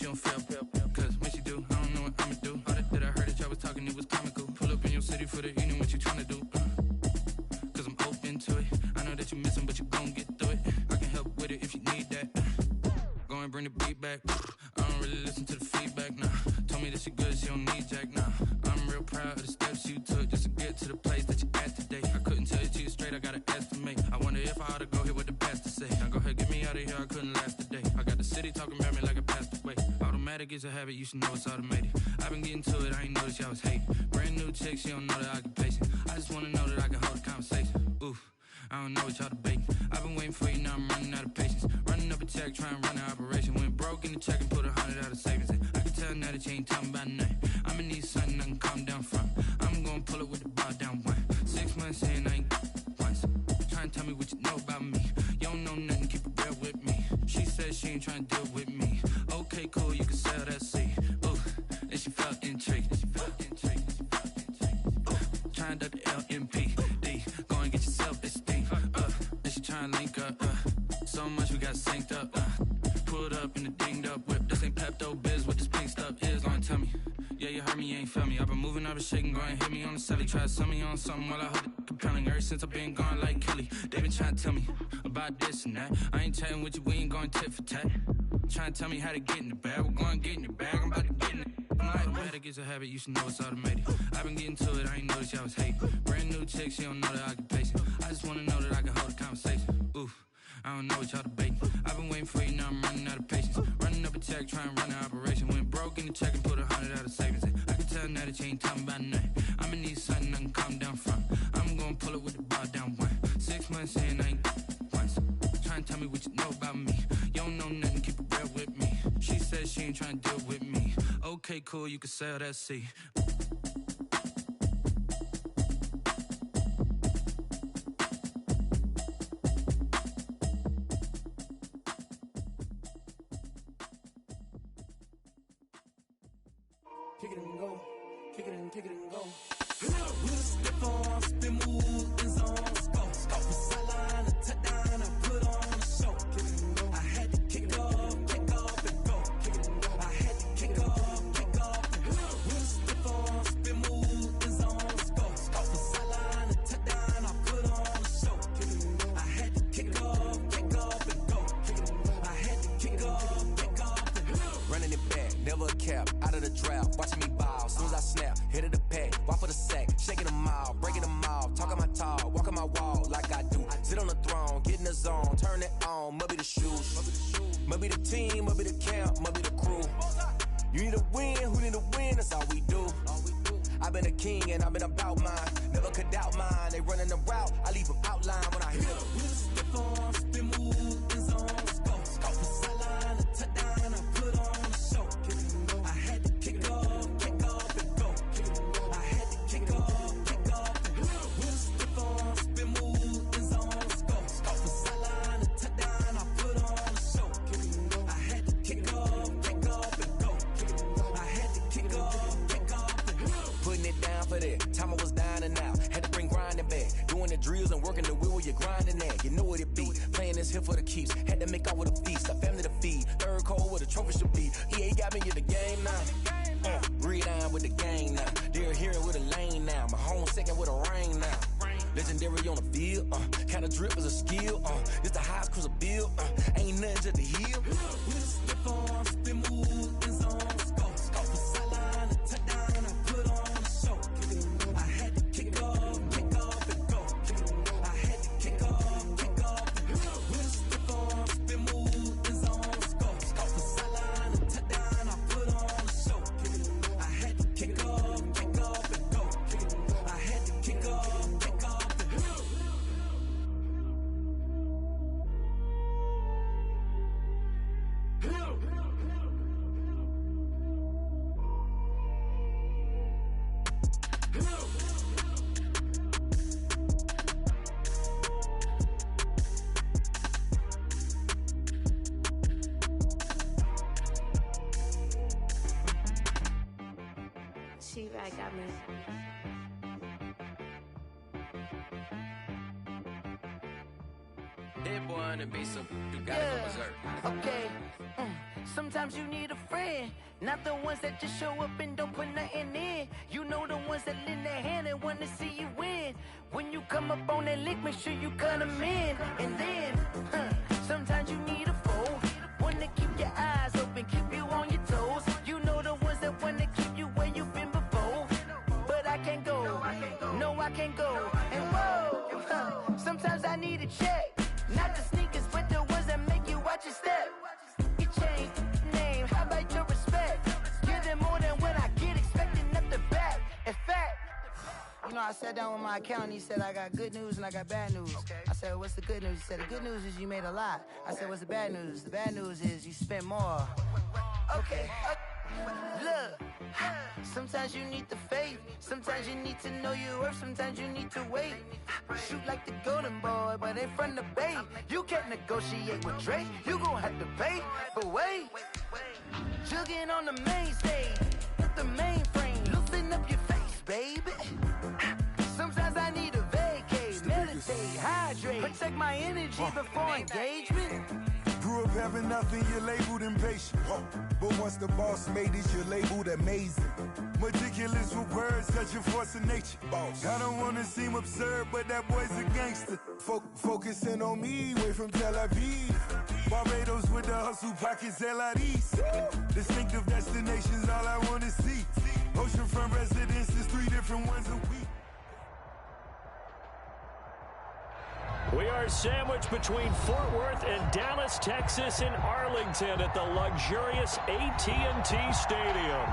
don't feel. Cause when she do, I don't know what I'ma do. All that I heard that y'all was talking, it was comical. Pull up in your city for the evening, what you tryna do? Cause I'm open to it. I know that you missing, but you gon' get through it. I can help with it if you need that. Go and bring the beat back. I don't really listen to the feedback, nah. Told me that she good, she don't need Jack, nah. I'm real proud of the steps you took just to get to the place that you at today. I couldn't tell you to you straight, I gotta estimate. I wonder if I ought to go here with the best to say. Now go ahead, get me out of here, I couldn't last today. I got the city talking about me like I passed away. Automatic is a habit, you should know it's automated. I've been getting to it, I ain't noticed y'all was hating. Brand new chick, she don't know the occupation. I just wanna know that I can hold a conversation. Oof, I don't know what y'all debating. I've been waiting for you, now I'm running out of patience. Running up a check, trying to run an operation. Went broke in the check and put 100 out of savings in. I can tell now that you ain't talking about nothing. I'ma need something I can calm down from. I'm gonna pull it with the bar down one. 6 months in, I ain't once. Trying to tell me what you know about me. You don't know nothing, keep it real with me. She said she ain't trying to deal with me. Okay, cool, you can sell that seed. Ooh, and she felt intrigued. Trying to duck the LMPD. Go and get yourself esteem. And she trying to link up. So much we got synced up. Pulled up in the dinged up whip. This ain't Pepto-Biz, what this pink stuff is. Long tell me. Yeah, you heard me, you ain't felt me. I've been moving, I've been shaking, go and hit me on the celly. Try to sell me on something while I hold it compelling. Ever since I've been gone like Kelly, they been trying to tell me about this and that. I ain't chatting with you, we ain't going tit for tat. Trying to tell me how to get in the bag. We're going to get in the bag, I'm about to get in it. Automatic is a habit, you should know it's automated. I've been getting to it, I ain't noticed y'all was hating. Brand new chick, she don't know the occupation. I just wanna know that I can hold a conversation. Oof, I don't know what y'all debating. I've been waiting for you, now I'm running out of patience. Running up a check, trying to run an operation. Went broke in the check and put 100 out of savings in. I can tell now that you ain't talking about nothing. I'ma need something I can calm down from. I'm gonna pull it with the bar down one. 6 months in, I ain't once. Trying to tell me what you know about me. You don't know nothing, keep it real with me. She said she ain't trying to deal with me. Okay, cool, you can sell that seed. Kick it and go, kick it and go. We'll step on, spin, move, and zone. Go, the sideline, a touchdown, I put on a show. Kick it and go. I had to kick off and go. Kick it and go. I had to kick off and go. We'll step on, spin, move, and zone. Go, the sideline, a touchdown, I put on a show. Kick it and go. I had to kick off and go. Kick it and go. I had to kick off and go. Running it back, never a cap, out of the drought, watching me ball. Soon as I snap, hit of the pack, walk for the sack, shaking them all, breaking them all, talking my talk, walking my wall like I do. Sit on the throne, get in the zone, turn it on, must be the shoes, must be the team, must be the camp, must be the crew. You need a win, who need a win, that's all we do. I've been a king and I've been about mine, never could doubt mine. They running the route, I leave them outline when I hit them. We'll step on, spin, move, and zone. Go, the sideline, a touchdown, I put on a show. I had to kick off and go. I had to kick off and go. We'll step on, spin, move, and zone. Go, the sideline, a touchdown, I put on a show. I had to kick off and go. I had to kick off and go. Putting it down for that, time I was down and out, had to bring grinding back, doing the drills and working the wheel where you're grinding at. You know what it be, playing this here for the keeps, had to make out with a feast, a family to feed, third cold where the trophy should be. EA got me in the game now, breathe down with the gang now, they're here with a lane now, my home second with a rain now. Legendary on the field, kinda drip is a skill, it's the highest cruiser bill, ain't nothing just the hill. We'll step on, spin, move, and zone. Go, the sideline, a touchdown, I put on a show. I had to kick off and go. I had to kick off and go. We'll step on, spin, move, and zone. Go, the sideline, a touchdown, I put on a show. I had to kick off and go. I had to kick off and go. She right got me. That boy on the beat, so you gotta go berserk. Okay. Sometimes you need a friend, not the ones that just show up and don't put nothing in. You know the ones that lend their hand and want to see you win. When you come up on that lick, make sure you cut them in. And then, sometimes you need a foe, one to keep your eyes open, keep you on your toes. You know the ones that want to keep you where you've been before. But I can't go, no I can't go. And whoa, sometimes I need a check, not the sneakers, but the ones that make you watch your step. You change name, how about your respect? Give them more than what I get, expecting up the back. In fact, you know, I sat down with my accountant. He said, I got good news and I got bad news. Okay. I said, what's the good news? He said, the good news is you made a lot. I said, what's the bad news? The bad news is you spent more. Okay. Look, sometimes you need the faith. Sometimes you need to know your worth. Sometimes you need to wait. Shoot like the golden boy, but in front of the bay. You can't negotiate with Drake. You gon' have to pay. But wait, jugging on the main stage, the mainframe, loosen up your face, baby. Sometimes I need a vacate, meditate, hydrate, protect my energy before engagement. Grew up having nothing, you're labeled impatient. But once the boss made it, you're labeled amazing. Meticulous with words, such a force of nature. I don't wanna seem absurd, but that boy's a gangster. Focusing on me, way from Tel Aviv. Barbados with the hustle pockets, LIDs. Distinctive destinations, all I wanna see. Oceanfront residences, 3 different ones a week. We are sandwiched between Fort Worth and Dallas, Texas, in Arlington at the luxurious AT&T Stadium.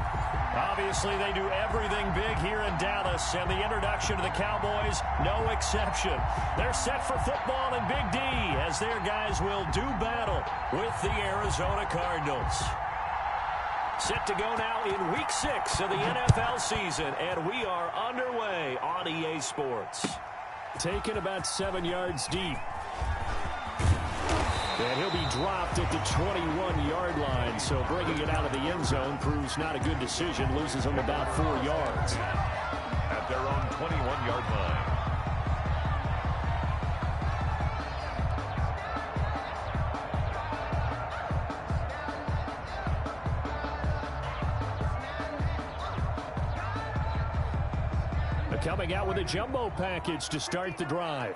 Obviously, they do everything big here in Dallas, and the introduction to the Cowboys, no exception. They're set for football in Big D, as their guys will do battle with the Arizona Cardinals. Set to go now in Week 6 of the NFL season, and we are underway on EA Sports. Taken about 7 yards deep. And he'll be dropped at the 21-yard line, so bringing it out of the end zone proves not a good decision. Loses him about 4 yards. At their own 21-yard line. Coming out with a jumbo package to start the drive.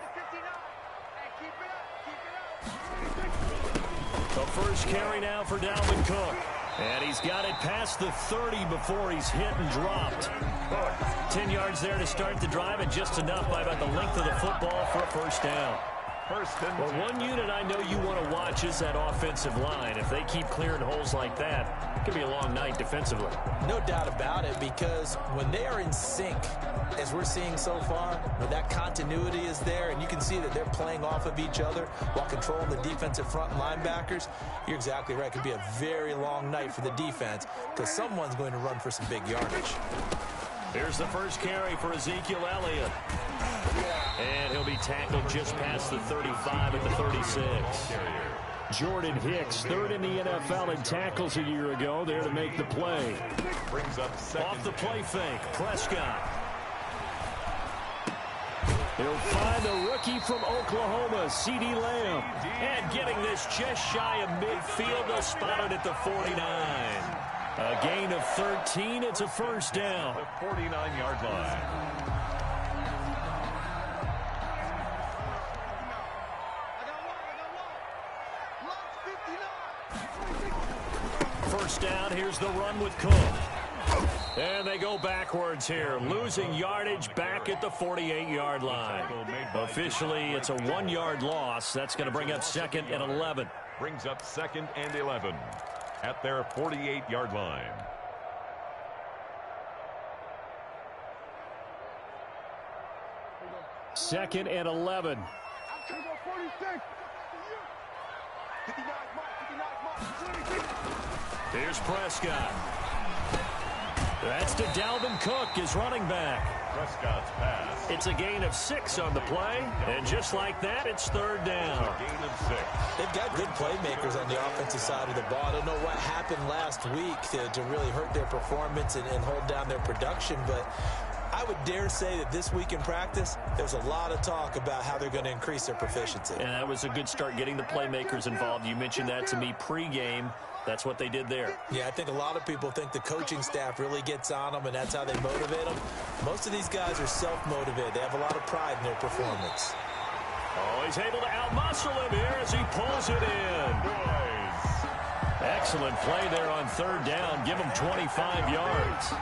The first carry now for Dalvin Cook. And he's got it past the 30 before he's hit and dropped. 10 yards there to start the drive, and just enough by about the length of the football for a first down. Well, one unit I know you want to watch is that offensive line. If they keep clearing holes like that, it could be a long night defensively. No doubt about it, because when they are in sync, as we're seeing so far, when that continuity is there and you can see that they're playing off of each other while controlling the defensive front linebackers, you're exactly right. It could be a very long night for the defense because someone's going to run for some big yardage. Here's the first carry for Ezekiel Elliott. And he'll be tackled just past the 35 at the 36. Jordan Hicks, third in the NFL in tackles a year ago, there to make the play. Brings up second. Off the play fake, Prescott. He'll find the rookie from Oklahoma, C.D. Lamb. And getting this just shy of midfield, they'll spot it at the 49. A gain of 13, it's a first down. The 49-yard line. First down, here's the run with Cook. And they go backwards here, losing yardage back at the 48-yard line. Officially, it's a 1-yard loss. That's going to bring up 2nd and 11. Brings up 2nd and 11 at their 48-yard line. Second and 11. Here's Prescott. That's to Dalvin Cook, his running back. Prescott's pass. It's a gain of 6 on the play, and just like that, it's third down. A gain of 6. They've got good playmakers on the offensive side of the ball. I don't know what happened last week to really hurt their performance and hold down their production, but I would dare say that this week in practice, there's a lot of talk about how they're going to increase their proficiency. And that was a good start, getting the playmakers involved. You mentioned that to me pregame. That's what they did there. Yeah, I think a lot of people think the coaching staff really gets on them, and that's how they motivate them. Most of these guys are self-motivated. They have a lot of pride in their performance. Oh, he's able to outmuscle him here as he pulls it in. Excellent play there on third down. Give him 25 yards.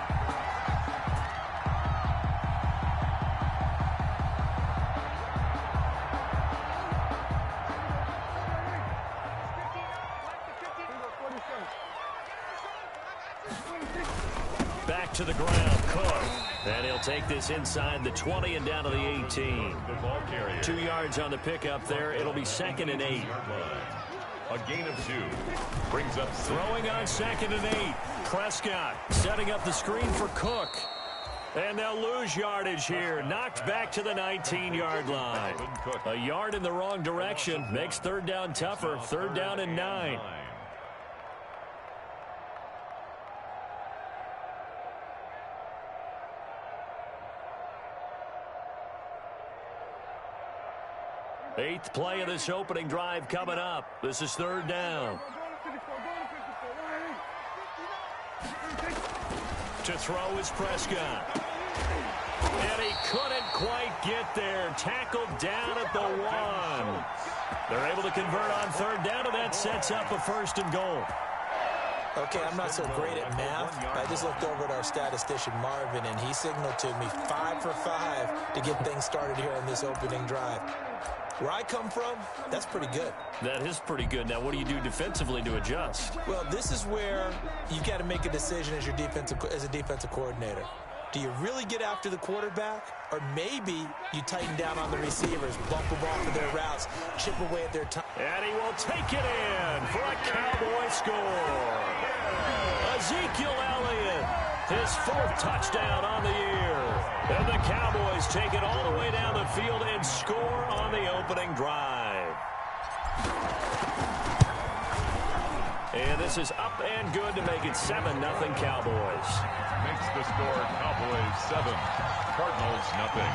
Back to the ground, Cook. And he'll take this inside the 20 and down to the 18. 2 yards on the pickup there. It'll be 2nd and 8. A gain of 2. Brings up 6. Throwing on 2nd and 8. Prescott setting up the screen for Cook. And they'll lose yardage here. Knocked back to the 19-yard line. A yard in the wrong direction. Makes third down tougher. 3rd down and 9. Eighth play of this opening drive coming up. This is 3rd down. To throw is Prescott. And he couldn't quite get there. Tackled down at the 1. They're able to convert on 3rd down, and that sets up a 1st and goal. Okay, I'm not so great at math, but I just looked over at our statistician, Marvin, and he signaled to me 5 for 5 to get things started here on this opening drive. Where I come from, that's pretty good. That is pretty good. Now, what do you do defensively to adjust? Well, this is where you've got to make a decision as a defensive coordinator. Do you really get after the quarterback? Or maybe you tighten down on the receivers, bump them off of their routes, chip away at their time. And he will take it in for a Cowboy score. Ezekiel Elliott, his 4th touchdown on the year. And the Cowboys take it all the way down the field and score on the opening drive. And this is up and good to make it 7-0 Cowboys. Makes the score Cowboys 7, Cardinals nothing.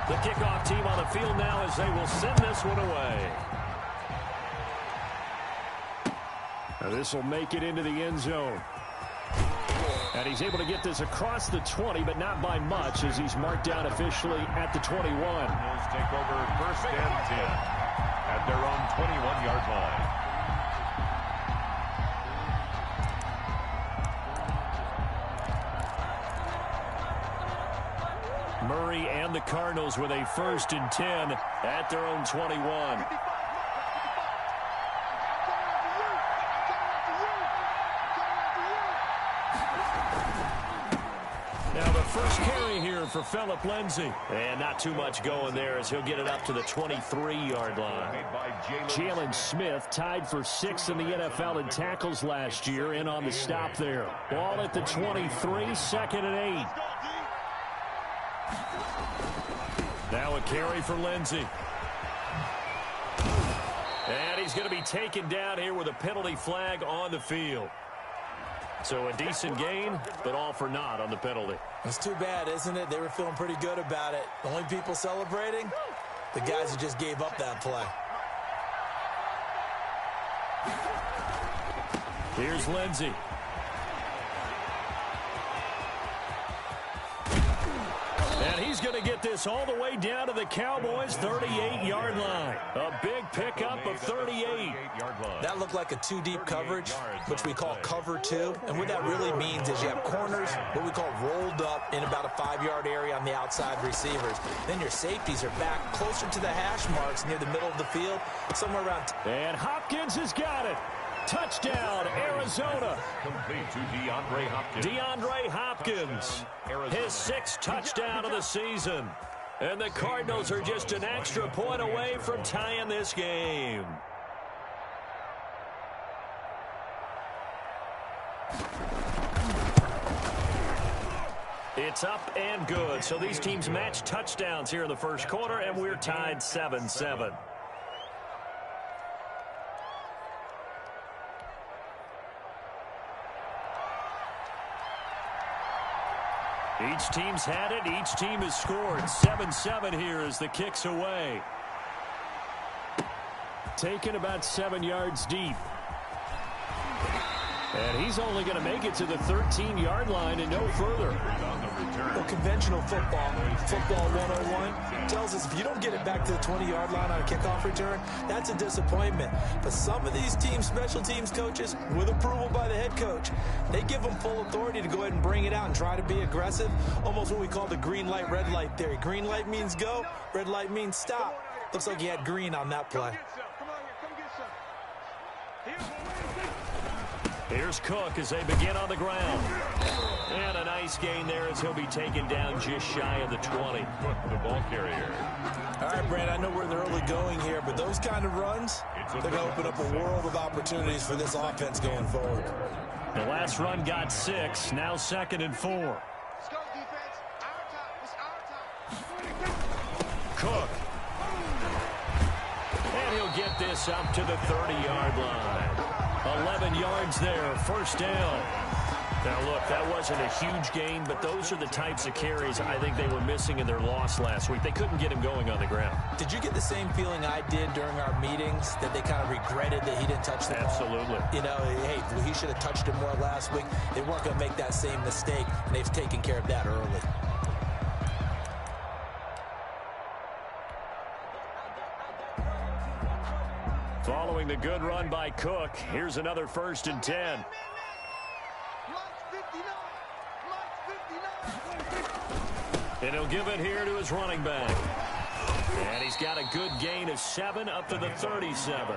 The kickoff team on the field now as they will send this one away. Now this will make it into the end zone. And he's able to get this across the 20, but not by much as he's marked down officially at the 21. Cardinals take over 1st and 10 at their own 21-yard line. Murray and the Cardinals with a 1st and 10 at their own 21. Now the first carry here for Phillip Lindsay. And not too much going there as he'll get it up to the 23-yard line. Jalen Smith tied for 6th in the NFL in tackles last year, in on the stop there. Ball at the 23, 2nd and 8. Now a carry for Lindsay. And he's going to be taken down here with a penalty flag on the field. So a decent gain, but all for naught on the penalty. It's too bad, isn't it? They were feeling pretty good about it. The only people celebrating, the guys who just gave up that play. Here's Lindsay. And he's going to get this all the way down to the Cowboys' 38-yard line. A big pickup of 38. That looked like a 2-deep coverage, which we call cover 2. And what that really means is you have corners, what we call rolled up in about a 5-yard area on the outside receivers. Then your safeties are back closer to the hash marks near the middle of the field, somewhere around. And Hopkins has got it. Touchdown, Arizona. Complete to DeAndre Hopkins. DeAndre Hopkins, his 6th touchdown of the season. And the Cardinals are just an extra point away from tying this game. It's up and good. So these teams match touchdowns here in the first quarter, and we're tied 7-7. Each team's had it. Each team has scored. 7-7 here as the kick's away. Taken about 7 yards deep. And he's only going to make it to the 13-yard line and no further. Well, conventional football 101, tells us if you don't get it back to the 20-yard line on a kickoff return, that's a disappointment. But some of these teams, special teams coaches, with approval by the head coach, they give them full authority to go ahead and bring it out and try to be aggressive, almost what we call the green light, red light theory. Green light means go, red light means stop. Looks like he had green on that play. Here's Cook as they begin on the ground. And a nice gain there as he'll be taken down just shy of the 20. The ball carrier. All right, Brand, I know we're in the early going here, but those kind of runs, they're going to open up a world of opportunities for this offense going forward. The last run got 6, now 2nd and 4. Let's go, defense. Our time. It's our time. Cook. And he'll get this up to the 30-yard line. 11 yards there, first down. Now, look, that wasn't a huge gain, but those are the types of carries I think they were missing in their loss last week. They couldn't get him going on the ground. Did you get the same feeling I did during our meetings, that they kind of regretted that he didn't touch the ball? Absolutely. You know, hey, he should have touched it more last week. They weren't going to make that same mistake, and they've taken care of that early. Following the good run by Cook, here's another 1st and 10. And he'll give it here to his running back. And he's got a good gain of 7 up to the 37.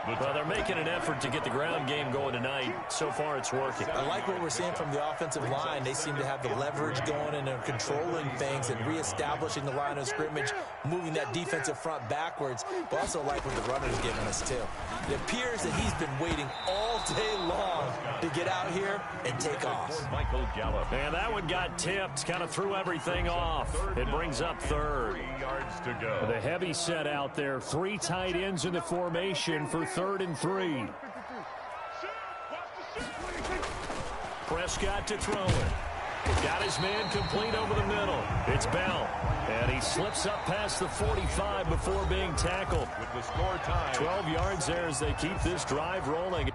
Well, they're making an effort to get the ground game going tonight. So far, it's working. I like what we're seeing from the offensive line. They seem to have the leverage going, and they're controlling things and reestablishing the line of scrimmage, moving that defensive front backwards. But also like what the runner's giving us, too. It appears that he's been waiting all day long to get out here and take off. Michael Gallup. And that one got tipped, kind of threw everything off. It brings up 3rd. 3 yards to go. The heavy set out there. 3 tight ends in the formation for 3rd and 3. Prescott to throw it. Got his man complete over the middle. It's Bell. And he slips up past the 45 before being tackled. With the score time. 12 yards there as they keep this drive rolling.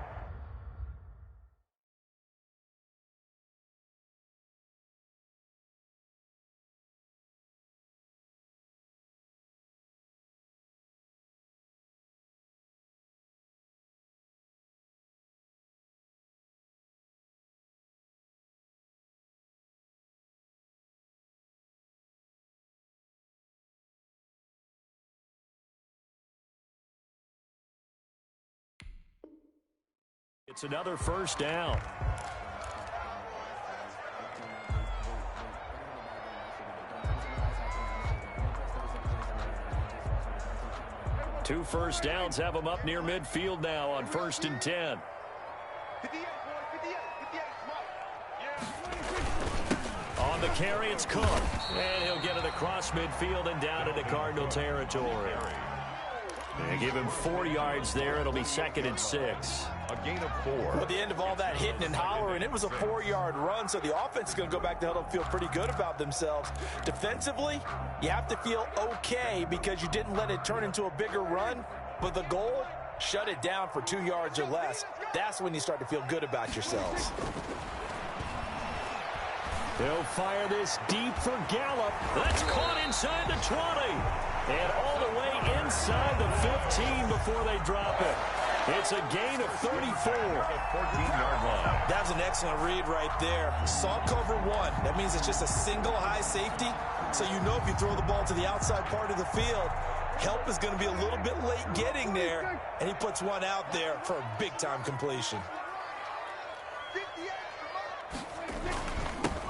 It's another 1st down. Two 1st downs have them up near midfield now on 1st and 10. On the carry, it's Cook. And he'll get it across midfield and down into Cardinal territory. They give him 4 yards there. It'll be 2nd and 6. A gain of 4. At the end of all that hitting and hollering, it was a 4-yard run, so the offense is going to go back to huddle and feel pretty good about themselves. Defensively, you have to feel okay because you didn't let it turn into a bigger run, but the goal, shut it down for 2 yards or less. That's when you start to feel good about yourselves. They'll fire this deep for Gallup. That's caught inside the 20. And all the way inside the 15 before they drop it. It's a gain of 34. 14-yard line. That was an excellent read right there. Saw cover 1. That means it's just a single high safety. So you know if you throw the ball to the outside part of the field, help is going to be a little bit late getting there. And he puts one out there for a big-time completion.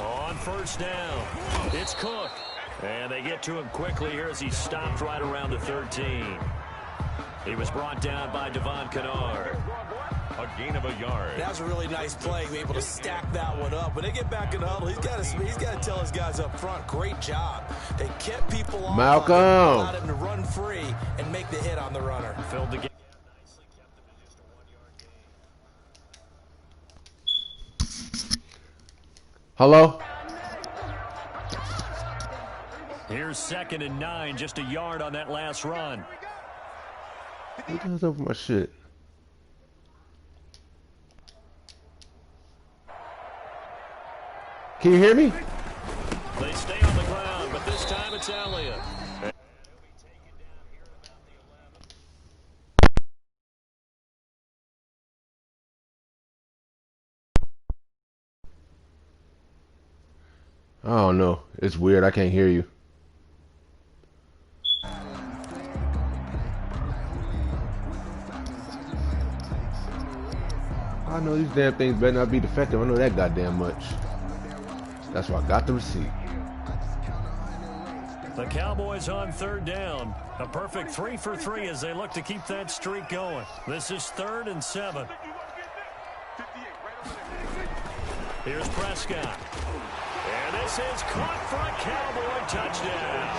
On 1st down, it's Cook. And they get to him quickly here as he stopped right around the 13. He was brought down by Devon Kennard. A gain of a yard. That was a really nice play, be able to stack that one up. When they get back in the huddle, he's got to tell his guys up front, great job. They kept people off, Malcolm, allowed him to run free and make the hit on the runner. Filled the game. Hello? Here's 2nd and 9, just a yard on that last run. What the hell's up with my shit? Can you hear me? They stay on the ground, but this time it's Elliott. I don't know. It's weird. I can't hear you. I know these damn things better not be defective. I know that goddamn much. That's why I got the receipt. The Cowboys on 3rd down. A perfect 3 for 3 as they look to keep that streak going. This is 3rd and 7. Here's Prescott. And this is caught for a Cowboy touchdown.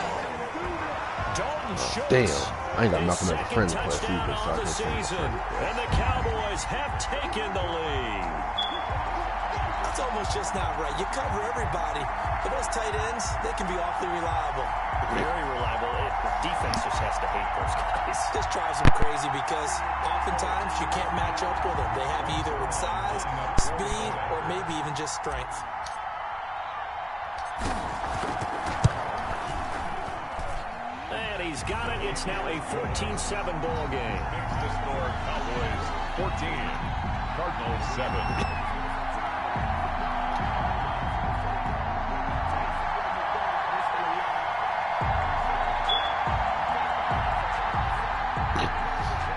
Dalton Schultz. Damn, I ain't got Malcolm as a friend request either, so I the season. And the Cowboys have taken the lead. It's almost just not right. You cover everybody, but those tight ends, they can be awfully reliable. Very reliable. The defense just has to hate those guys. This drives them crazy because oftentimes you can't match up with them. They have either with size, speed, or maybe even just strength. And he's got it. It's now a 14-7 ball game. Next to score, Cowboys 14, Cardinals 7.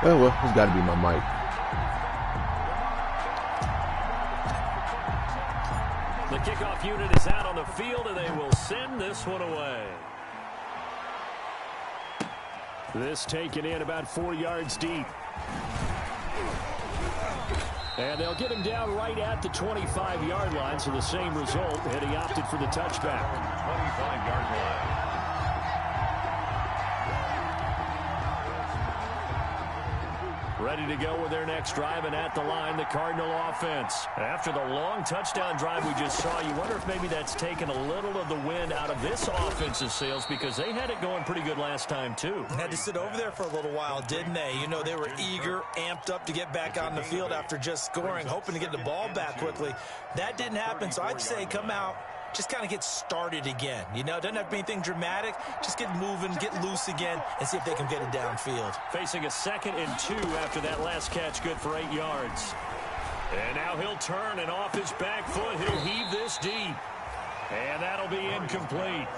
Oh well, it's got to be my mic. The kickoff unit is out on the field, and they will send this one away. This taken in about 4 yards deep. And they'll get him down right at the 25-yard line, so the same result, and he opted for the touchback. 25-yard line. Ready to go with their next drive, and at the line, the Cardinal offense. After the long touchdown drive we just saw, you wonder if maybe that's taken a little of the wind out of this offense's sails, because they had it going pretty good last time, too. Had to sit over there for a little while, didn't they? You know, they were eager, amped up to get back on the field after just scoring, hoping to get the ball back quickly. That didn't happen, so I'd say come out, just kind of get started again. You know, doesn't have to be anything dramatic. Just get moving, get loose again, and see if they can get it downfield. Facing a 2nd and 2 after that last catch, good for 8 yards. And now he'll turn, and off his back foot, he'll heave this deep. And that'll be incomplete.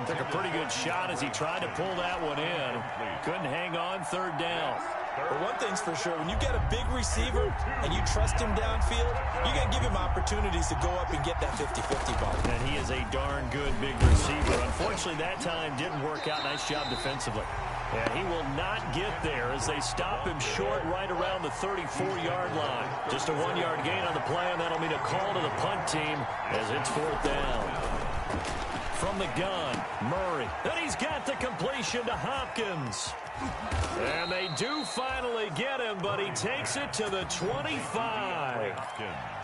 Took a pretty good shot as he tried to pull that one in. Couldn't hang on, 3rd down. But one thing's for sure, when you get a big receiver and you trust him downfield, you got to give him opportunities to go up and get that 50-50 ball. And he is a darn good big receiver. Unfortunately, that time didn't work out. Nice job defensively. And he will not get there as they stop him short right around the 34-yard line. Just a 1-yard gain on the play, and that'll mean a call to the punt team as it's 4th down. From the gun, Murray. And he's got the completion to Hopkins. And they do finally get him, but he takes it to the 25.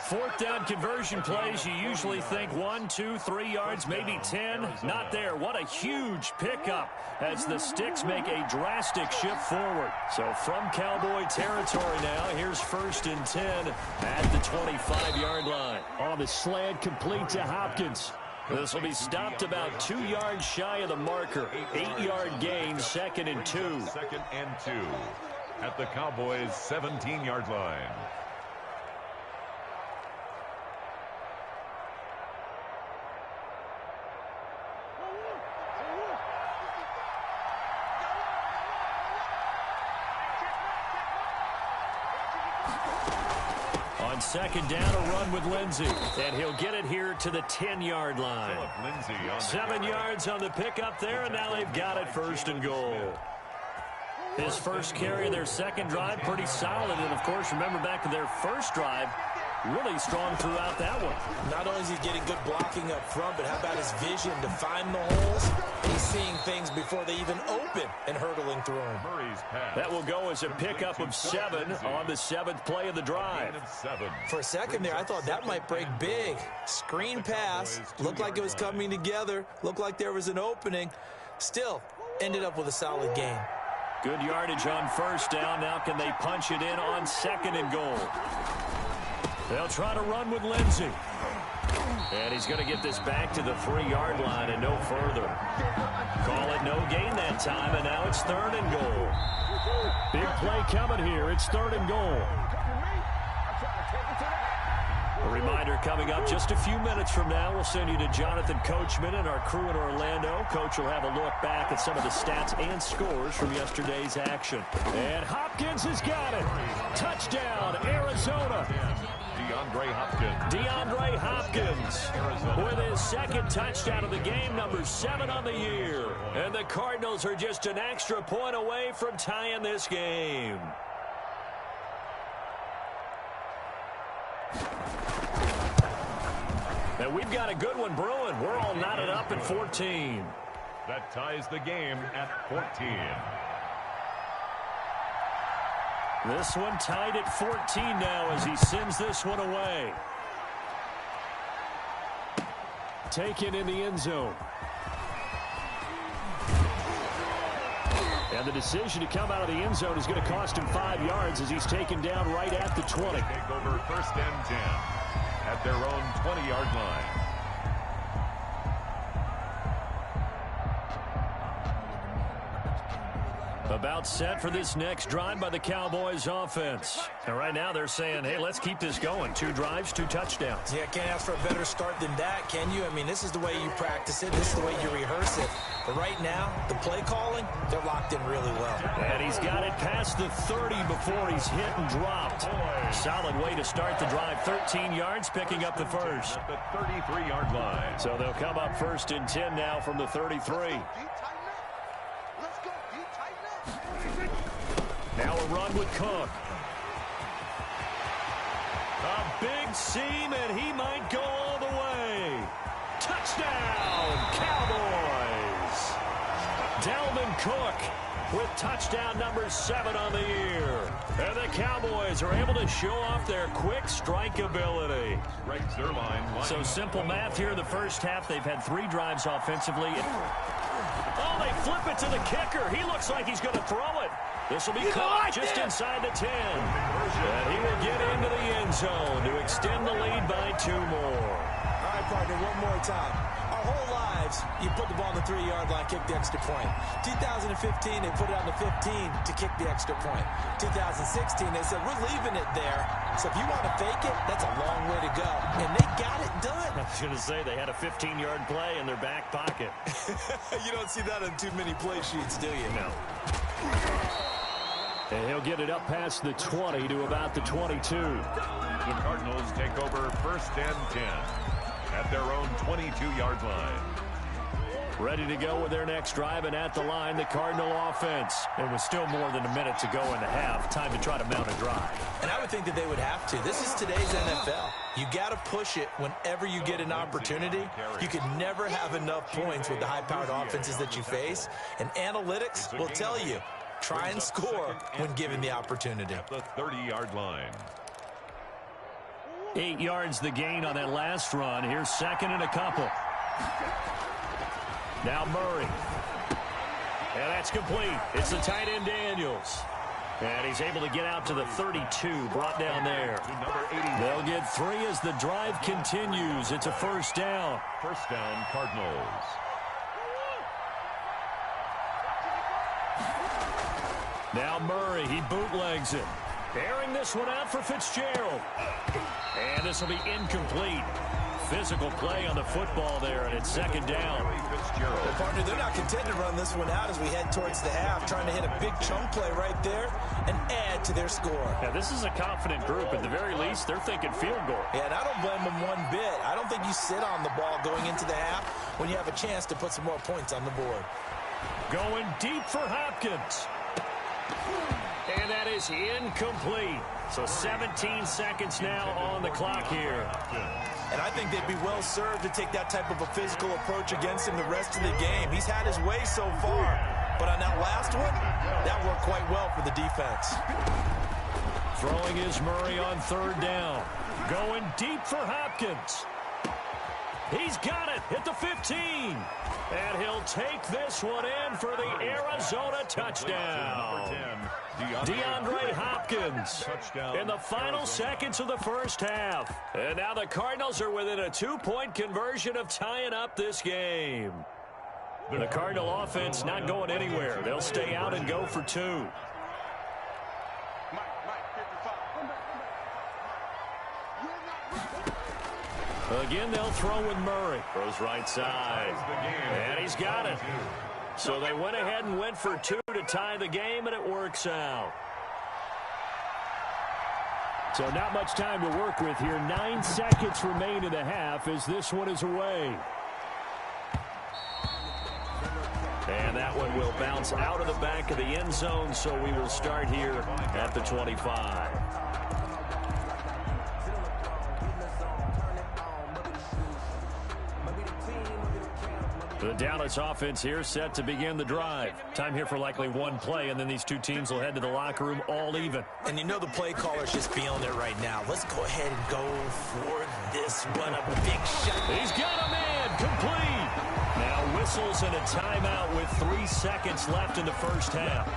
4th down conversion plays, you usually think 1, 2, 3 yards, maybe 10. Not there. What a huge pickup as the Sticks make a drastic shift forward. So from Cowboy territory now, here's 1st and 10 at the 25-yard line. On the slant, complete to Hopkins. This will be stopped about 2 yards shy of the marker. 8-yard gain, 2nd and 2. 2nd and 2 at the Cowboys' 17-yard line. On 2nd down, a run with Lindsey. And he'll get it here to the 10-yard line. 7 yards on the pickup there, and now they've got it 1st and goal. His first carry of their second drive, pretty solid. And, of course, remember back to their first drive, really strong throughout that one. Not only is he getting good blocking up front, but how about his vision to find the holes? He's seeing things before they even open and hurtling through them. That will go as a pickup of 7 on the 7th play of the drive. For a second there, I thought that might break big. Screen pass. Looked like it was coming together. Looked like there was an opening. Still, ended up with a solid gain. Good yardage on first down. Now can they punch it in on 2nd and goal? They'll try to run with Lindsey. And he's going to get this back to the 3-yard line and no further. Call it no gain that time, and now it's 3rd and goal. Big play coming here. It's 3rd and goal. A reminder coming up just a few minutes from now. We'll send you to Jonathan Coachman and our crew in Orlando. Coach will have a look back at some of the stats and scores from yesterday's action. And Hopkins has got it. Touchdown, Arizona. DeAndre Hopkins with his 2nd touchdown of the game, number 7 on the year. And the Cardinals are just an extra point away from tying this game. And we've got a good one brewing. We're all knotted up at 14. That ties the game at 14. This one tied at 14 now as he sends this one away. Taken in the end zone. And the decision to come out of the end zone is going to cost him 5 yards as he's taken down right at the 20. Take over 1st and 10 at their own 20-yard line. About set for this next drive by the Cowboys offense. And right now they're saying, hey, let's keep this going. 2 drives, 2 touchdowns. Yeah, can't ask for a better start than that, can you? I mean, this is the way you practice it. This is the way you rehearse it. But right now, the play calling, they're locked in really well. And he's got it past the 30 before he's hit and dropped. Solid way to start the drive. 13 yards, picking up the first. At the 33-yard line. So they'll come up 1st and 10 now from the 33. Now a run with Cook. A big seam, and he might go all the way. Touchdown, Cowboys! Dalvin Cook with touchdown number 7 on the year. And the Cowboys are able to show off their quick strike ability. So simple math here in the first half. They've had 3 drives offensively. Oh, they flip it to the kicker. He looks like he's going to throw it. This will be caught just inside the 10. And he will get into the end zone to extend the lead by 2 more. All right, partner, one more time. Our whole lives, you put the ball on the 3-yard line, kick the extra point. 2015, they put it on the 15 to kick the extra point. 2016, they said, we're leaving it there. So if you want to fake it, that's a long way to go. And they got it done. I was going to say, they had a 15-yard play in their back pocket. You don't see that on too many play sheets, do you? No. And he'll get it up past the 20 to about the 22. The Cardinals take over 1st and 10 at their own 22-yard line. Ready to go with their next drive, and at the line, the Cardinal offense. And with still more than a minute to go in the half, time to try to mount a drive. And I would think that they would have to. This is today's NFL. You got to push it whenever you get an opportunity. You can never have enough points with the high-powered offenses that you face. And analytics will tell you, try and score when given the opportunity. At the 30-yard line. 8 yards the gain on that last run. Here's 2nd and a couple. Now Murray. And that's complete. It's the tight end Daniels. And he's able to get out to the 32, brought down there. They'll get 3 as the drive continues. It's a 1st down. 1st down, Cardinals. Now Murray, he bootlegs it. Airing this one out for Fitzgerald. And this will be incomplete. Physical play on the football there, and it's 2nd down. Well, partner, they're not content to run this one out as we head towards the half, trying to hit a big chunk play right there and add to their score. Yeah, this is a confident group. At the very least, they're thinking field goal. Yeah, and I don't blame them one bit. I don't think you sit on the ball going into the half when you have a chance to put some more points on the board. Going deep for Hopkins. And that is incomplete. So 17 seconds now on the clock here. And I think they'd be well served to take that type of a physical approach against him the rest of the game. He's had his way so far, but on that last one, that worked quite well for the defense. Throwing is Murray on third down. Going deep for Hopkins. He's got it at the 15. And he'll take this one in for the Arizona touchdown. DeAndre Hopkins in the final seconds of the first half. And now the Cardinals are within a 2-point conversion of tying up this game. The Cardinal offense not going anywhere. They'll stay out and go for 2. Again, they'll throw with Murray. Throws right side. And he's got it. So they went ahead and went for 2 to tie the game, and it works out. So not much time to work with here. 9 seconds remain in the half as this one is away. And that one will bounce out of the back of the end zone, so we will start here at the 25. The Dallas offense here set to begin the drive. Time here for likely one play, and then these two teams will head to the locker room all even. And you know the play caller's just feeling it right now. Let's go ahead and go for this one. A big shot. He's got a man. Complete. Now whistles and a timeout with 3 seconds left in the first half.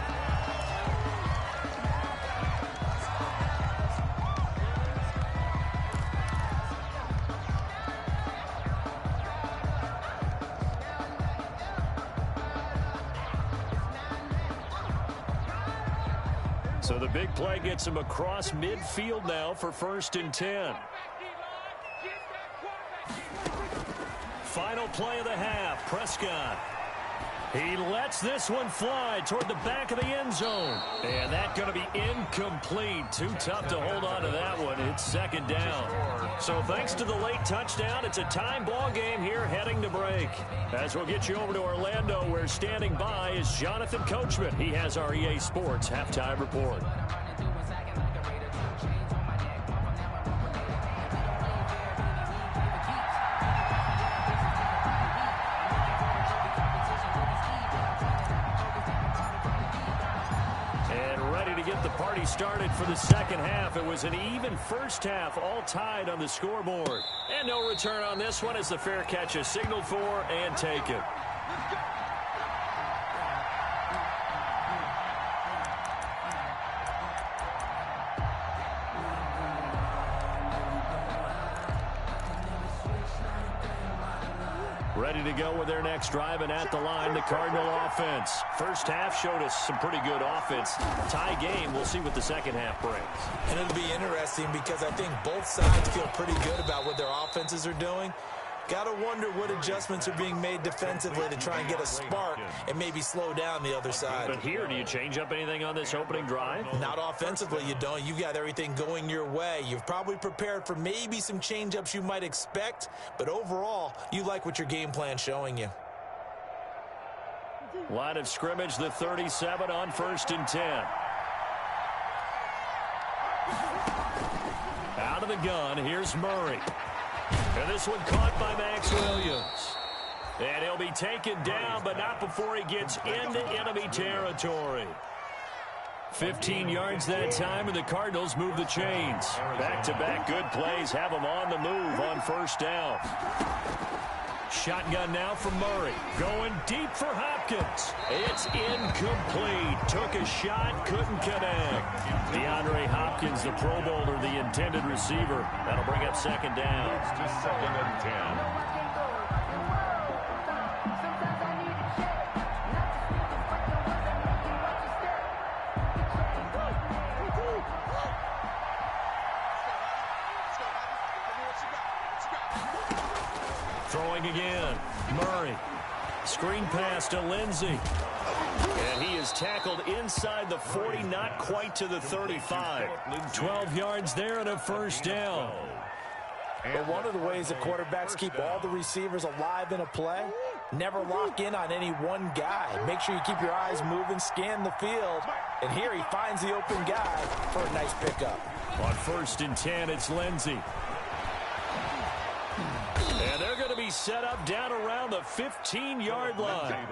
So the big play gets him across midfield now for 1st and 10. Final play of the half. Prescott. He lets this one fly toward the back of the end zone. And that's going to be incomplete. Too tough to hold on to that one. It's 2nd down. So thanks to the late touchdown, it's a time ball game here heading to break. As we'll get you over to Orlando, where standing by is Jonathan Coachman. He has our EA Sports halftime report. Started for the second half. It was an even first half, all tied on the scoreboard. And no return on this one as the fair catch is signaled for and taken. Ready to go with their next drive, and at the line, the Cardinal offense. First half showed us some pretty good offense. Tie game, we'll see what the second half brings. And it'll be interesting because I think both sides feel pretty good about what their offenses are doing. Got to wonder what adjustments are being made defensively to try and get a spark and maybe slow down the other side. But here, do you change up anything on this opening drive? Not offensively, you don't. You've got everything going your way. You've probably prepared for maybe some change-ups you might expect, but overall, you like what your game plan's showing you. Line of scrimmage, the 37 on 1st and 10. Out of the gun, here's Murray. And this one caught by Max Williams. And he'll be taken down, but not before he gets into enemy territory. 15 yards that time, and the Cardinals move the chains. Back-to-back good plays have them on the move on 1st down. Shotgun now from Murray. Going deep for Hopkins. It's incomplete. Took a shot, couldn't connect. DeAndre Hopkins, the Pro Bowler, the intended receiver. That'll bring up 2nd down. It's 2nd and 10. Throwing again. Murray. Screen pass to Lindsey. And he is tackled inside the 40, not quite to the 35. 12 yards there and a 1st down. But one of the ways that quarterbacks keep all the receivers alive in a play Never lock in on any one guy. Make sure you keep your eyes moving, scan the field. And here he finds the open guy for a nice pickup. On 1st and 10, it's Lindsey. And they're going to be set up down around the 15-yard line.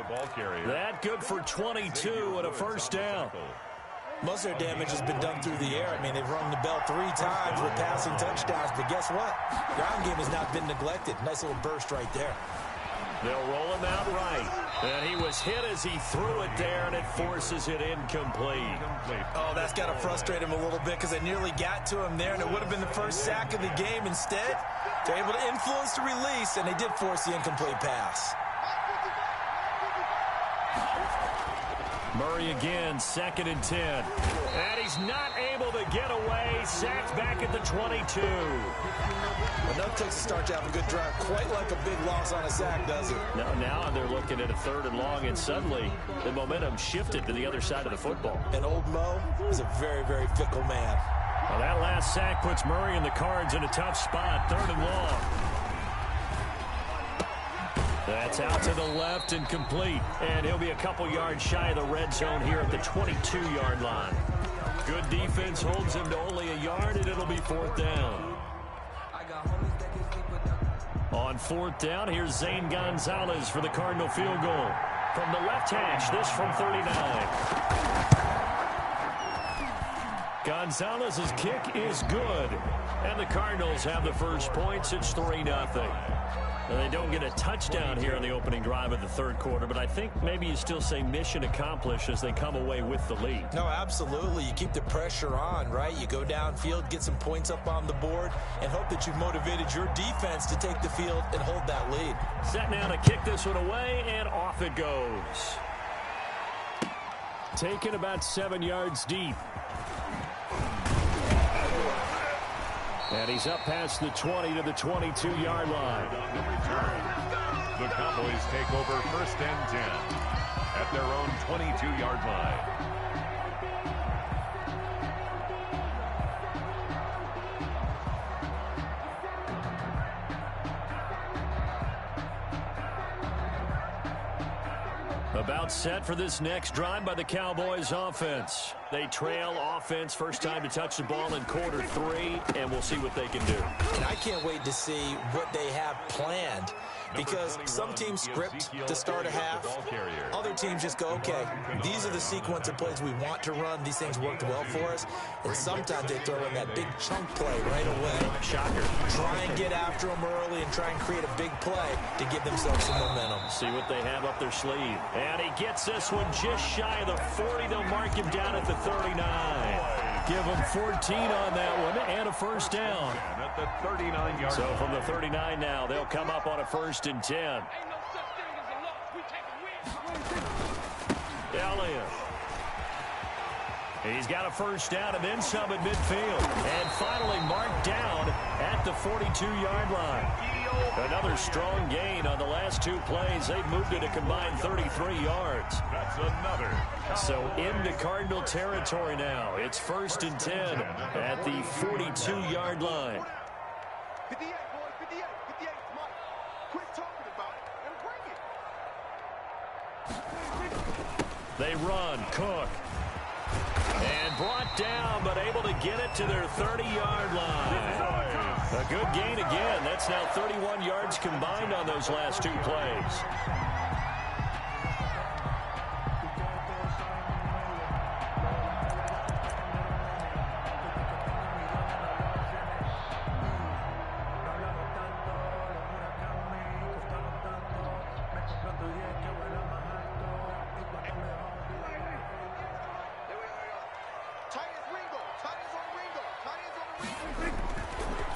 That good for 22 and a first down. Most of their damage has been done through the air. I mean, they've rung the bell 3 times with passing touchdowns. But guess what? Ground game has not been neglected. Nice little burst right there. They'll roll him out right. And he was hit as he threw it there, and it forces it incomplete. Oh, that's got to frustrate him a little bit because they nearly got to him there, and it would have been the first sack of the game. Instead, they're able to influence the release, and they did force the incomplete pass. Murray again, 2nd and 10. And he's not able to get away. Sacked back at the 22. Enough takes to start to have a good drive. Quite like a big loss on a sack, does it? No, now they're looking at a 3rd and long, and suddenly the momentum shifted to the other side of the football. And old Mo is a very, very fickle man. Well, that last sack puts Murray and the Cards in a tough spot. 3rd and long. That's out to the left and complete. And he'll be a couple yards shy of the red zone here at the 22-yard line. Good defense holds him to only a yard, and it'll be 4th down. On 4th down, here's Zane Gonzalez for the Cardinal field goal. From the left hash, this from 39. Gonzalez's kick is good. And the Cardinals have the first points. It's 3-0. Now, they don't get a touchdown here in the opening drive of the 3rd quarter, but I think maybe you still say mission accomplished as they come away with the lead. No, absolutely. You keep the pressure on, right? You go downfield, get some points up on the board, and hope that you've motivated your defense to take the field and hold that lead. Set now to kick this one away, and off it goes. Taken about 7 yards deep. And he's up past the 20 to the 22-yard line. The Cowboys take over 1st and 10 at their own 22-yard line. About set for this next drive by the Cowboys offense. They trail offense, first time to touch the ball in quarter 3, and we'll see what they can do. And I can't wait to see what they have planned, because some teams script to start a half. Other teams just go, okay, these are the sequence of plays we want to run. These things worked well for us. And sometimes they throw in that big chunk play right away. Shocker. Try and get after them early and try and create a big play to give themselves some momentum. See what they have up their sleeve. And he gets this one just shy of the 40. They'll mark him down at the 39. Give him 14 on that one and a first down. At the 39-yard So from the 39 now, they'll come up on a 1st and 10. Elliott. He's got a first down and then some at midfield. And finally marked down at the 42-yard line. Another strong gain on the last 2 plays. They've moved it a combined 33 yards. That's another. So into Cardinal territory now. It's 1st and 10 at the 42-yard line. 58, boys, 58, 58. Mike, quit talking about it and bring it. They run. Cook. And brought down, but able to get it to their 30-yard line. A good gain again. That's now 31 yards combined on those last 2 plays.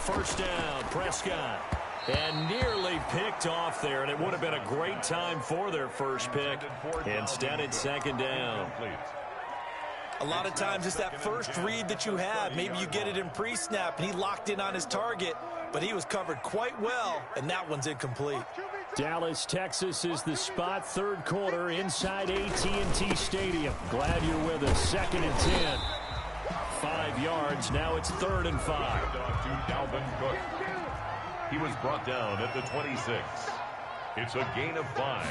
First down, Prescott. And nearly picked off there, and it would have been a great time for their first pick. Instead, it's 2nd down. A lot of times it's that first read that you have. Maybe you get it in pre-snap, and he locked in on his target, but he was covered quite well, and that one's incomplete. Dallas, Texas is the spot. 3rd quarter inside AT&T Stadium. Glad you're with us. 2nd and 10. 5 yards. Now it's 3rd and 5. To Dalvin Cook. He was brought down at the 26. It's a gain of 5.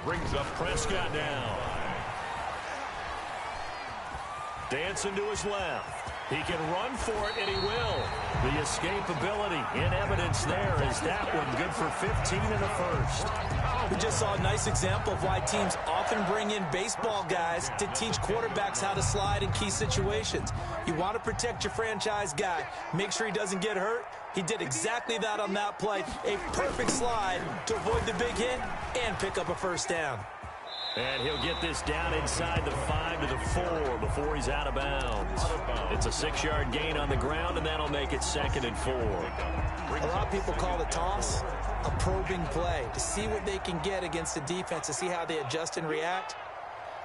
Brings up Prescott down. Dancing to his left. He can run for it, and he will. The escapability in evidence there is that one good for 15 in the first. We just saw a nice example of why teams often bring in baseball guys to teach quarterbacks how to slide in key situations. You want to protect your franchise guy. Make sure he doesn't get hurt. He did exactly that on that play. A perfect slide to avoid the big hit and pick up a first down. And he'll get this down inside the 5 to the 4 before he's out of bounds. It's a 6-yard gain on the ground, and that'll make it 2nd and 4. A lot of people call the toss a probing play to see what they can get against the defense, to see how they adjust and react.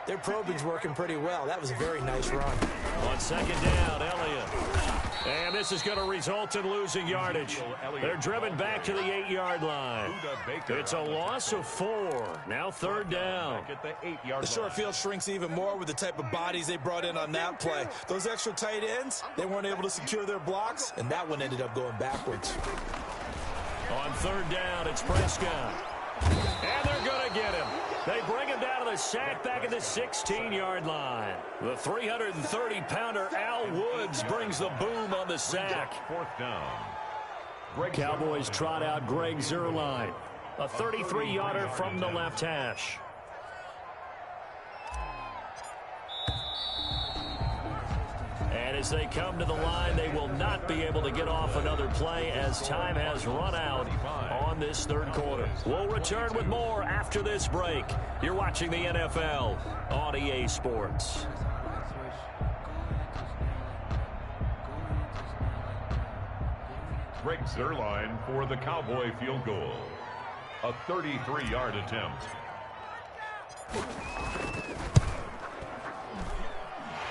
Their probing's working pretty well. That was a very nice run. On 2nd down, Elliott. And this is going to result in losing yardage. They're driven back to the 8-yard line. It's a loss of 4. Now 3rd down. The short field shrinks even more with the type of bodies they brought in on that play. Those extra tight ends, they weren't able to secure their blocks, and that one ended up going backwards. On 3rd down, it's Prescott. And they're going to get him. They bring him down to the sack back at the 16-yard line. The 330-pounder Al Woods brings the boom on the sack. 4th down. Cowboys trot out Greg Zuerlein, a 33-yarder from the left hash. And as they come to the line, they will not be able to get off another play as time has run out on this 3rd quarter. We'll return with more after this break. You're watching the NFL on EA Sports. Greg Zuerlein for the Cowboy field goal. A 33-yard attempt.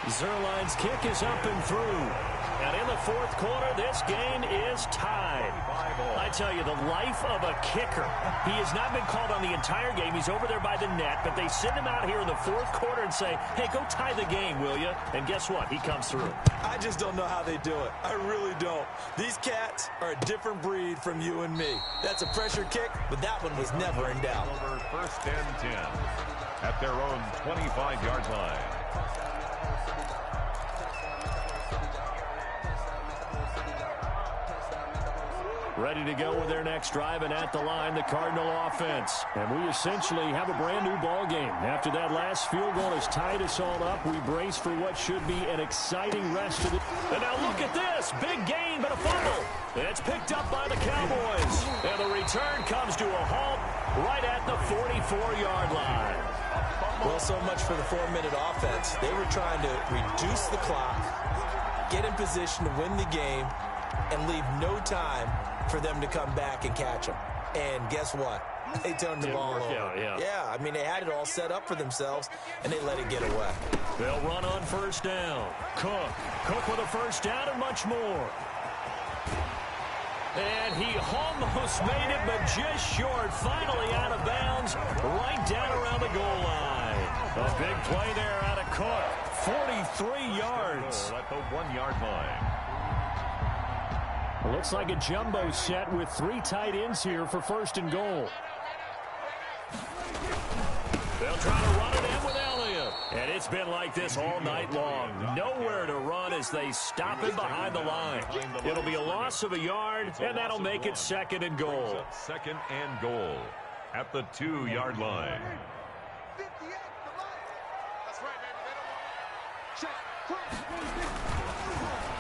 Zuerlein's kick is up and through. And in the 4th quarter, this game is tied. I tell you, the life of a kicker. He has not been called on the entire game. He's over there by the net, but they send him out here in the 4th quarter and say, hey, go tie the game, will you? And guess what? He comes through. I just don't know how they do it. I really don't. These cats are a different breed from you and me. That's a pressure kick, but that one was never in doubt. Over 1st and 10 at their own 25-yard line. Ready to go with their next drive, and at the line, the Cardinal offense. And we essentially have a brand-new ball game. After that last field goal has tied us all up, we brace for what should be an exciting rest of the... And now look at this. Big gain, but a fumble. It's picked up by the Cowboys. And the return comes to a halt right at the 44-yard line. Well, so much for the 4-minute offense. They were trying to reduce the clock, get in position to win the game, and leave no time for them to come back and catch them. And guess what? They turned the ball over. Yeah, I mean, they had it all set up for themselves, and they let it get away. They'll run on 1st down. Cook with a 1st down and much more. And he almost made it, but just short. Finally out of bounds, right down around the goal line. A big play there out of Cook. 43 yards. At the 1-yard line. Looks like a jumbo set with 3 tight ends here for 1st and goal. They'll try to run it in with Elliott. And it's been like this all night long. Nowhere to run as they stop him behind the line. It'll be a loss of a yard, and that'll make it 2nd and goal. 2nd and goal at the 2-yard line.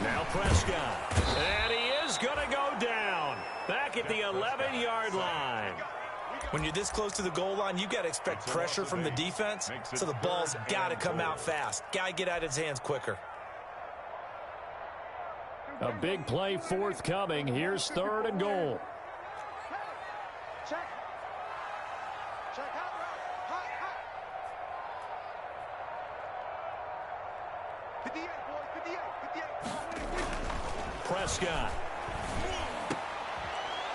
Now Prescott. And he is going to go down. Back at the 11-yard line. When you're this close to the goal line, you got to expect pressure from the defense, so the ball's got to come out fast. Got to get out of his hands quicker. A big play forthcoming. Here's 3rd and goal. Check. Check out. Hot. 58, boys. 58. Prescott.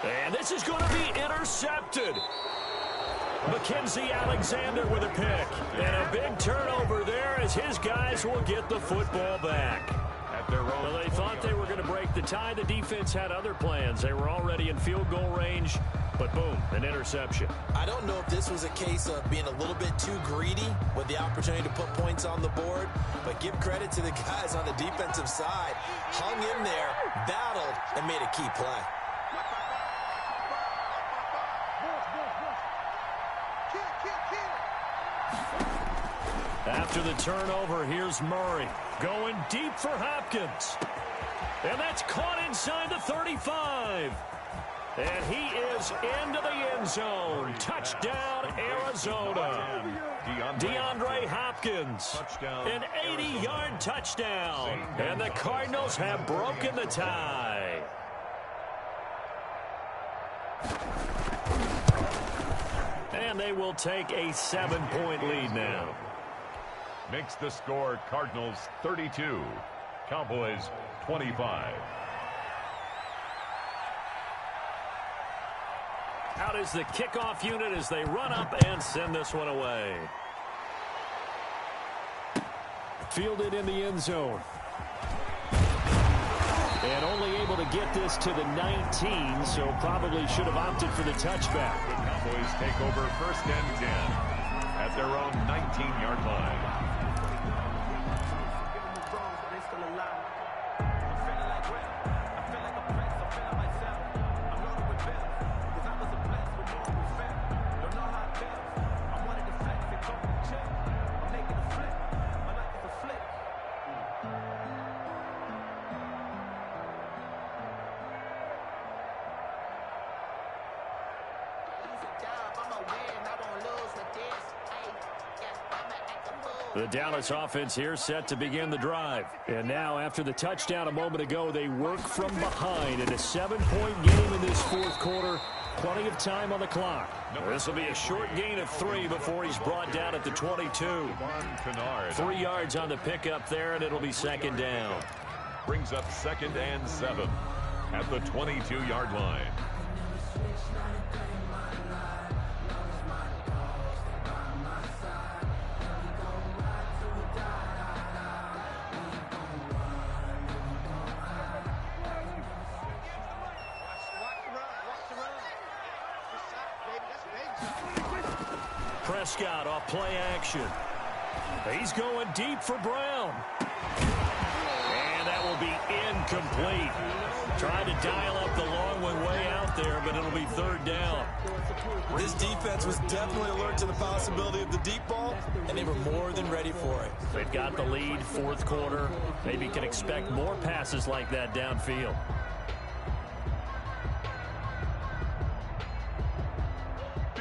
And this is going to be intercepted. Mackenzie Alexander with a pick. And a big turnover there as his guys will get the football back. Well, they thought they were going to break the tie. The defense had other plans. They were already in field goal range. But boom, an interception. I don't know if this was a case of being a little bit too greedy with the opportunity to put points on the board, but give credit to the guys on the defensive side. Hung in there, battled, and made a key play. After the turnover, here's Murray going deep for Hopkins. And that's caught inside the 35. And he is into the end zone. Touchdown, Arizona. DeAndre Hopkins, an 80-yard touchdown. And the Cardinals have broken the tie. And they will take a 7-point lead now. Makes the score Cardinals 32, Cowboys 25. Out is the kickoff unit as they run up and send this one away. Fielded in the end zone. And only able to get this to the 19, so probably should have opted for the touchback. The Cowboys take over 1st and 10 at their own 19-yard line. The Dallas offense here set to begin the drive. And now after the touchdown a moment ago, they work from behind in a 7-point game in this 4th quarter. Plenty of time on the clock. This will be a short gain of 3 before he's brought down at the 22. 3 yards on the pickup there, and it'll be 2nd down. Brings up 2nd and 7 at the 22-yard line. Prescott off play action. He's going deep for Brown. And that will be incomplete. Trying to dial up the long one way out there, but it'll be 3rd down. This defense was definitely alert to the possibility of the deep ball, and they were more than ready for it. They've got the lead, 4th quarter. Maybe can expect more passes like that downfield.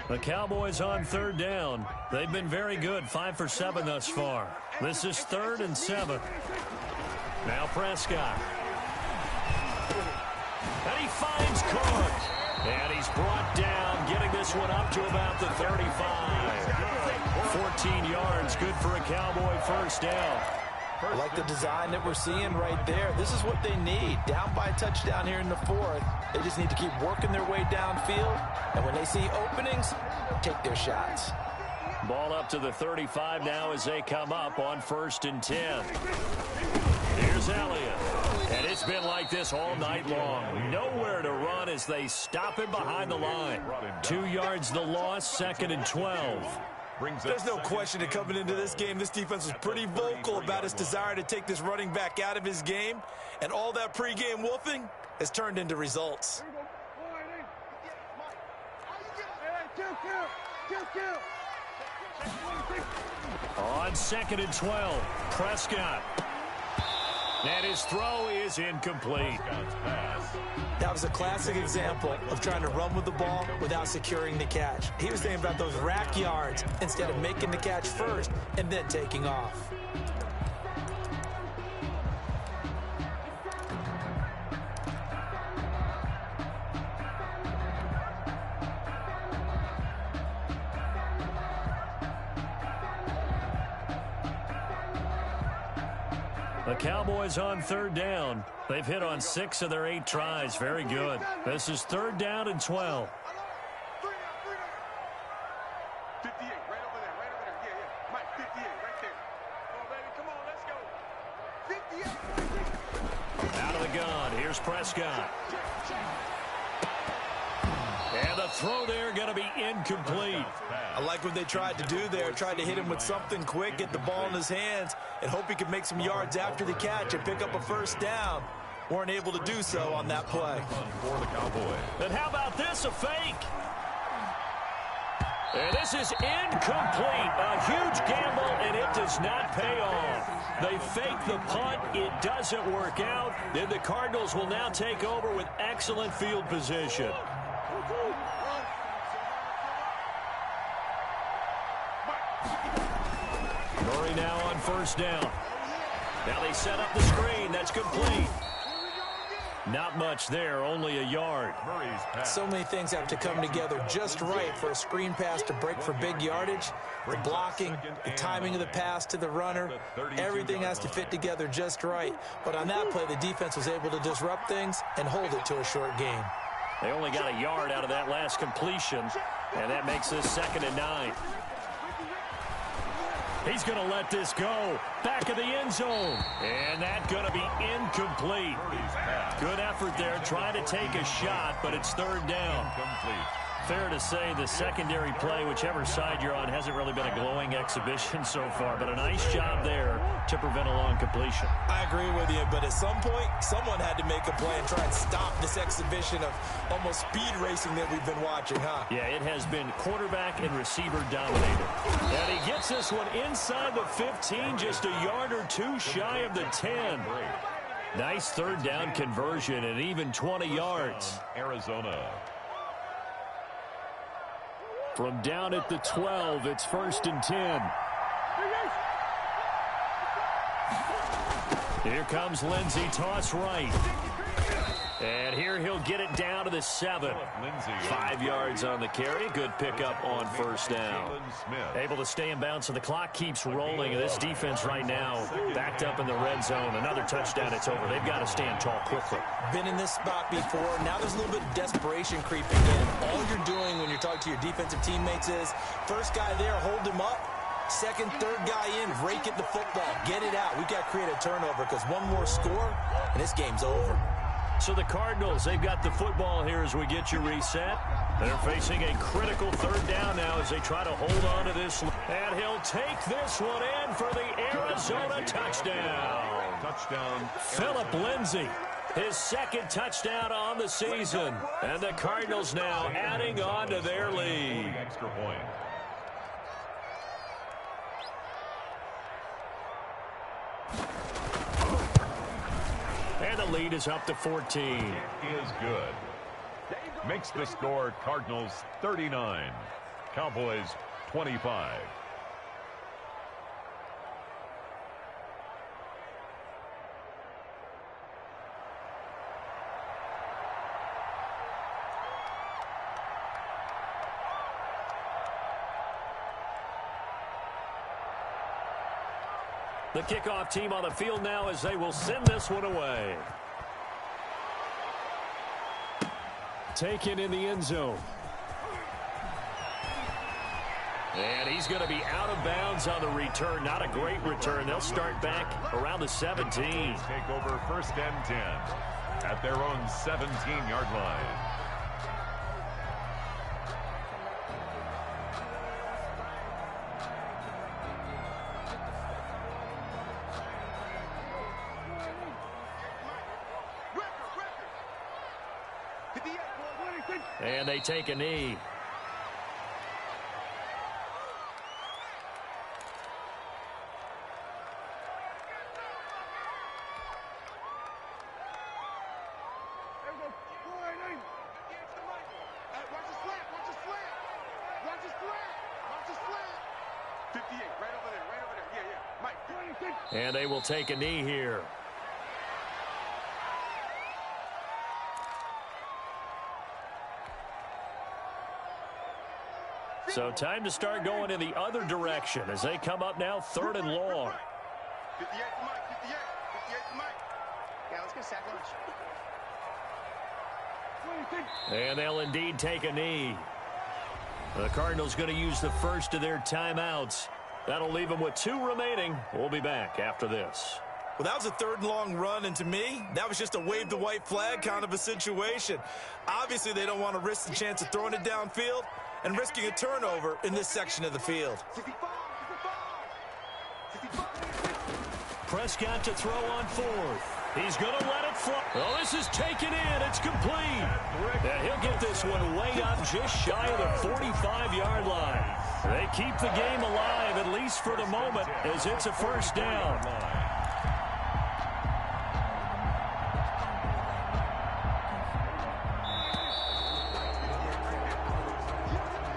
The Cowboys on 3rd down. They've been very good, 5 for 7 thus far. This is 3rd and 7. Now Prescott. And he finds Cook. And he's brought down, getting this one up to about the 35. 14 yards, good for a Cowboy 1st down. I like the design that we're seeing right there. This is what they need. Down by a touchdown here in the 4th. They just need to keep working their way downfield. And when they see openings, take their shots. Ball up to the 35 now as they come up on 1st and 10. Here's Elliott. And it's been like this all night long. Nowhere to run as they stop him behind the line. 2 yards the loss, 2nd and 12. There's no question that coming into this game, this defense was pretty vocal about its desire to take this running back out of his game. And all that pregame wolfing has turned into results. On 2nd and 12, Prescott. And his throw is incomplete. That was a classic example of trying to run with the ball without securing the catch. He was thinking about those rack yards instead of making the catch first and then taking off. The Cowboys on 3rd down. They've hit on 6 of their 8 tries. Very good. This is 3rd down and 12. 58, right over there, right over there. Yeah, yeah. Mike, 58, right there. Come on, baby, come on, let's go. 58. Out of the gun. Here's Prescott. And the throw there going to be incomplete. I like what they tried to do there. Tried to hit him with something quick, get the ball in his hands, and hope he could make some yards after the catch and pick up a first down. Weren't able to do so on that play. For the Cowboys. And how about this, a fake? And this is incomplete. A huge gamble, and it does not pay off. They fake the punt. It doesn't work out. Then the Cardinals will now take over with excellent field position. Murray now on first down. Now they set up the screen. That's complete. Not much there, only a yard. So many things have to come together just right for a screen pass to break for big yardage. The blocking, the timing of the pass to the runner, everything has to fit together just right. But on that play, the defense was able to disrupt things and hold it to a short game. They only got a yard out of that last completion, and that makes this 2nd and 9. He's going to let this go. Back of the end zone. And that's going to be incomplete. Good effort there, trying to take a shot, but it's 3rd down. Fair to say the secondary play, whichever side you're on, hasn't really been a glowing exhibition so far, but a nice job there to prevent a long completion. I agree with you, but at some point, someone had to make a play and try and stop this exhibition of almost speed racing that we've been watching, huh? Yeah, it has been quarterback and receiver dominated. And he gets this one inside the 15, just a yard or two shy of the 10. Nice 3rd down conversion and even 20 yards. Arizona. From down at the 12, it's 1st and 10. Here comes Lindsey, toss right. And here he'll get it down to the 7. 5 yards on the carry. Good pickup on first down. Able to stay in bounds, so the clock keeps rolling. And this defense right now backed up in the red zone. Another touchdown, it's over. They've got to stand tall quickly. Been in this spot before. Now there's a little bit of desperation creeping in. All you're doing when you're talking to your defensive teammates is, first guy there, hold him up. Second, third guy in, rake at the football. Get it out. We've got to create a turnover because one more score, and this game's over. So the Cardinals, they've got the football here as we get you reset. They're facing a critical 3rd down now as they try to hold on to this. And he'll take this one in for the Arizona touchdown. Touchdown. Phillip Lindsay, his 2nd touchdown on the season. And the Cardinals now adding on to their lead. Extra point. And the lead is up to 14. Is good. Makes the score Cardinals 39. Cowboys 25. The kickoff team on the field now as they will send this one away. Taken in the end zone. And he's going to be out of bounds on the return. Not a great return. They'll start back around the 17. Take over 1st and 10 at their own 17-yard line. And they take a knee. And they will take a knee here. So time to start going in the other direction as they come up now 3rd and long. 58 to Mike, 58 to Mike. Yeah, let's get a sack lunch. And they'll indeed take a knee. The Cardinals going to use the first of their timeouts. That'll leave them with 2 remaining. We'll be back after this. Well, that was a third and long run, and to me, that was just a wave the white flag kind of a situation. Obviously, they don't want to risk the chance of throwing it downfield and risking a turnover in this section of the field. Prescott to throw on fourth. He's going to let it fly. Oh, this is taken in. It's complete. And he'll get this one way up just shy of the 45-yard line. They keep the game alive, at least for the moment, as it's a first down.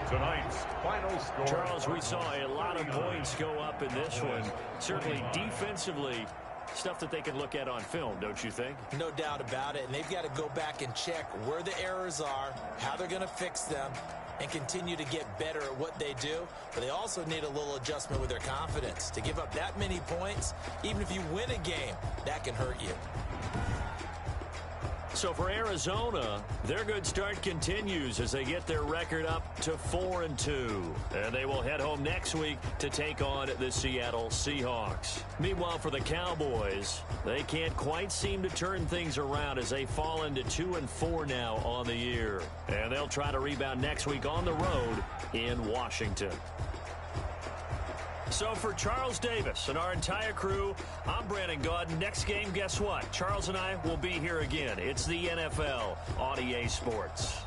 Tonight's final score. Charles, we saw a lot of points go up in this one. Certainly defensively, stuff that they can look at on film, don't you think? No doubt about it, and they've got to go back and check where the errors are, how they're going to fix them, and continue to get better at what they do. But they also need a little adjustment with their confidence. To give up that many points, even if you win a game, that can hurt you. So for Arizona, their good start continues as they get their record up to 4-2. And they will head home next week to take on the Seattle Seahawks. Meanwhile, for the Cowboys, they can't quite seem to turn things around as they fall into 2-4 now on the year. And they'll try to rebound next week on the road in Washington. So for Charles Davis and our entire crew, I'm Brandon Gaudin. Next game, guess what? Charles and I will be here again. It's the NFL on EA Sports.